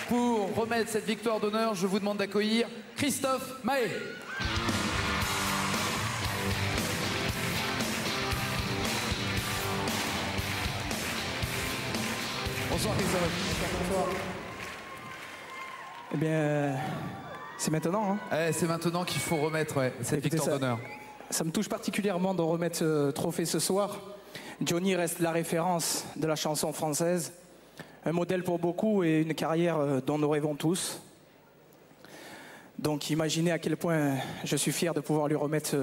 Pour remettre cette victoire d'honneur, je vous demande d'accueillir Christophe Mahé. Bonsoir Christophe. Bonsoir. Eh bien, c'est maintenant. Hein. C'est maintenant qu'il faut remettre cette victoire d'honneur. Ça me touche particulièrement de remettre ce trophée ce soir. Johnny reste la référence de la chanson française, un modèle pour beaucoup et une carrière dont nous rêvons tous. Donc imaginez à quel point je suis fier de pouvoir lui remettre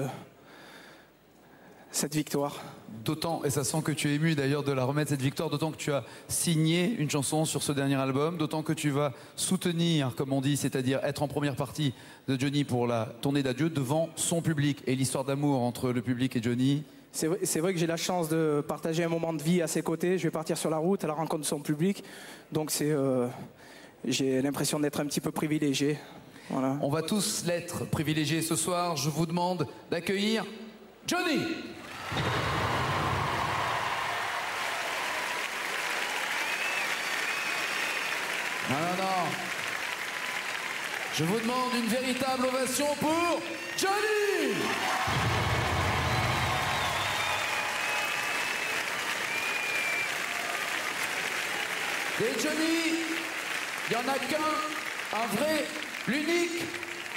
cette victoire. D'autant, et ça sent que tu es ému d'ailleurs de la remettre cette victoire, d'autant que tu as signé une chanson sur ce dernier album, d'autant que tu vas soutenir, comme on dit, c'est-à-dire être en première partie de Johnny pour la tournée d'adieu devant son public. Et l'histoire d'amour entre le public et Johnny. C'est vrai que j'ai la chance de partager un moment de vie à ses côtés. Je vais partir sur la route à la rencontre de son public. Donc j'ai l'impression d'être un petit peu privilégié. Voilà. On va tous l'être privilégiés ce soir. Je vous demande d'accueillir Johnny. Non. Je vous demande une véritable ovation pour Johnny. Et Johnny, il n'y en a qu'un, un vrai, l'unique,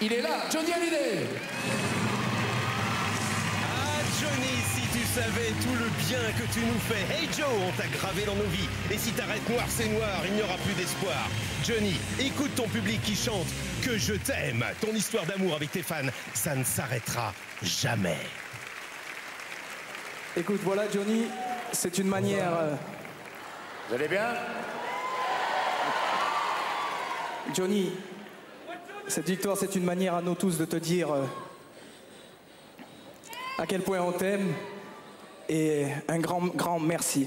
il est là, Johnny Hallyday. Ah Johnny, si tu savais tout le bien que tu nous fais. Hey Joe, on t'a gravé dans nos vies. Et si t'arrêtes noir, c'est noir, il n'y aura plus d'espoir. Johnny, écoute ton public qui chante que je t'aime. Ton histoire d'amour avec tes fans, ça ne s'arrêtera jamais. Écoute, voilà Johnny, c'est une manière... Vous allez bien ? Johnny, cette victoire, c'est une manière à nous tous de te dire à quel point on t'aime et un grand merci.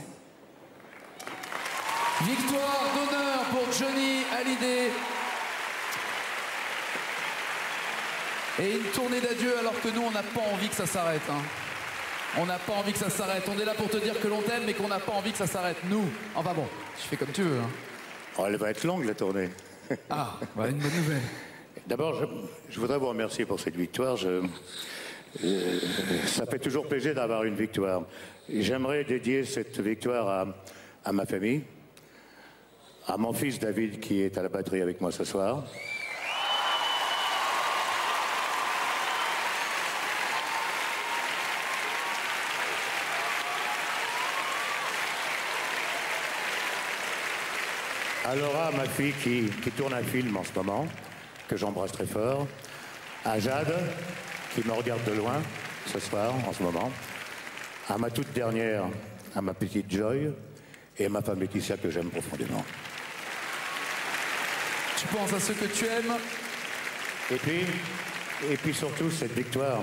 Victoire d'honneur pour Johnny Hallyday. Et une tournée d'adieu alors que nous, on n'a pas envie que ça s'arrête. Hein. On n'a pas envie que ça s'arrête. On est là pour te dire que l'on t'aime, mais qu'on n'a pas envie que ça s'arrête. Nous. Enfin bon, tu fais comme tu veux. Hein. Oh, elle va être longue, la tournée. Ah, bah une bonne nouvelle. D'abord, je voudrais vous remercier pour cette victoire. Ça fait toujours plaisir d'avoir une victoire. J'aimerais dédier cette victoire à ma famille, à mon fils David qui est à la batterie avec moi ce soir. À Laura, ma fille qui tourne un film en ce moment, que j'embrasse très fort. À Jade, qui me regarde de loin ce soir, en ce moment. À ma toute dernière, à ma petite Joy, et à ma femme Laetitia que j'aime profondément. Tu penses à ceux que tu aimes. Et puis surtout, cette victoire,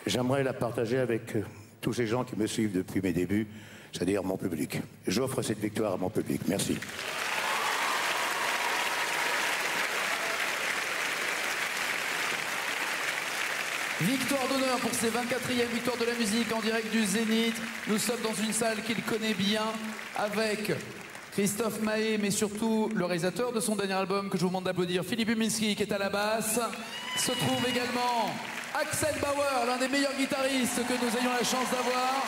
j'aimerais la partager avec tous ces gens qui me suivent depuis mes débuts, c'est-à-dire mon public. J'offre cette victoire à mon public. Merci. Victoire d'honneur pour ses 24e victoires de la musique en direct du Zénith. Nous sommes dans une salle qu'il connaît bien avec Christophe Mahé, mais surtout le réalisateur de son dernier album que je vous demande d'applaudir, Philippe Uminski, qui est à la basse. Se trouve également Axel Bauer, l'un des meilleurs guitaristes que nous ayons la chance d'avoir.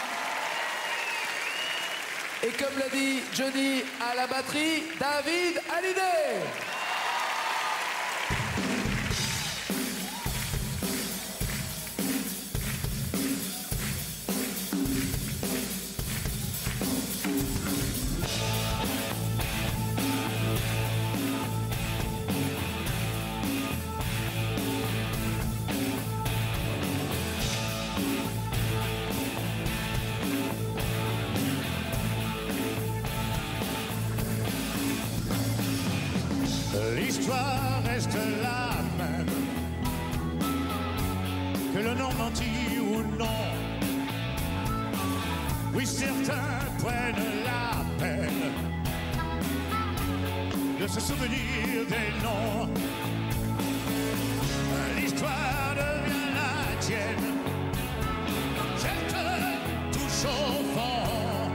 Et comme l'a dit Johnny à la batterie, David Hallyday. L'histoire reste la même, que le nom mentit ou non. Oui, certains prennent la peine de se souvenir des noms. L'histoire devient la tienne, elle te touche au fond.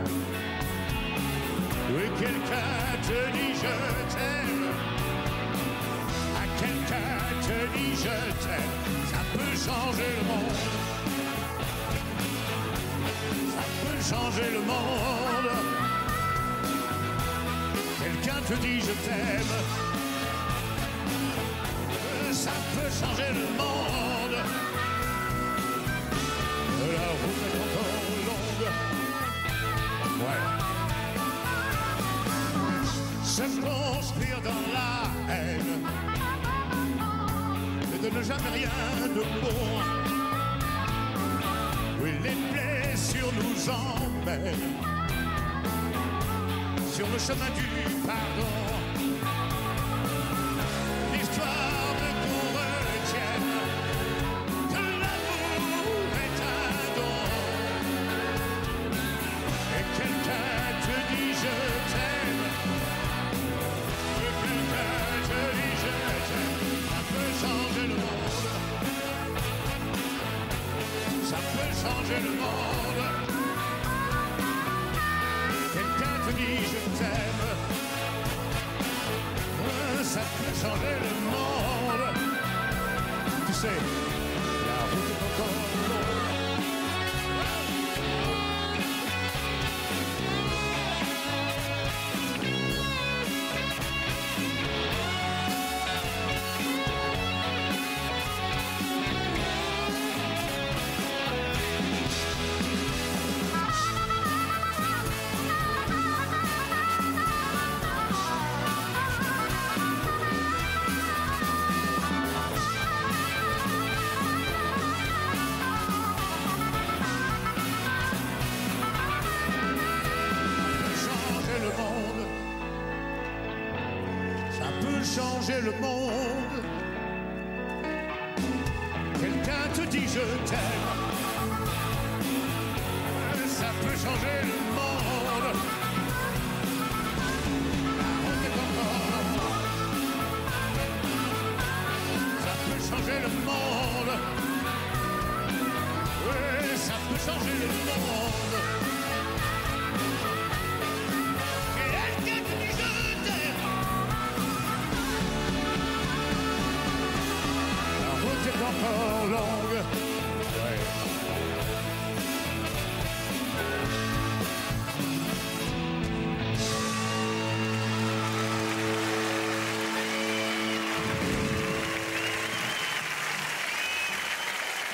Oui, quelqu'un te dit je t'aime. t'aime. Ça peut changer le monde. Ça peut changer le monde. Quelqu'un te dit je t'aime. Ça peut changer le monde. La route est encore longue. Ouais. Se construire dans la haine et de ne jamais rien de bon. Oui, les blessures nous emmènent sur le chemin du pardon. L'histoire veut qu'on retienne que l'amour est un don. Et quelqu'un te dit je t'aime. Et quelqu'un te dit je t'aime. Ça peut changer le monde. Ça peut changer le monde. Quelqu'un te dit je t'aime. Ça peut changer le monde. Tu sais, la route est encore longue. Changer le monde. Quelqu'un te dit je t'aime. Ça peut changer le monde. La route est encore longue. Ça peut changer le monde. Oui, ça peut changer le monde. Quelqu'un te dit je t'aime. C'est encore longue. Ouais.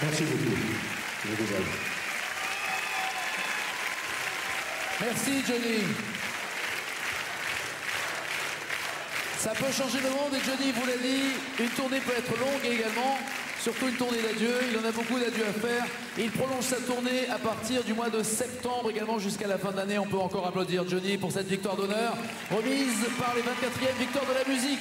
Merci beaucoup. Je vous aime. Merci Johnny. Ça peut changer le monde et Johnny vous l'a dit, une tournée peut être longue également, surtout une tournée d'adieu, il en a beaucoup d'adieu à faire. Et il prolonge sa tournée à partir du mois de septembre également jusqu'à la fin de l'année. On peut encore applaudir Johnny pour cette victoire d'honneur, remise par les 24e victoires de la musique.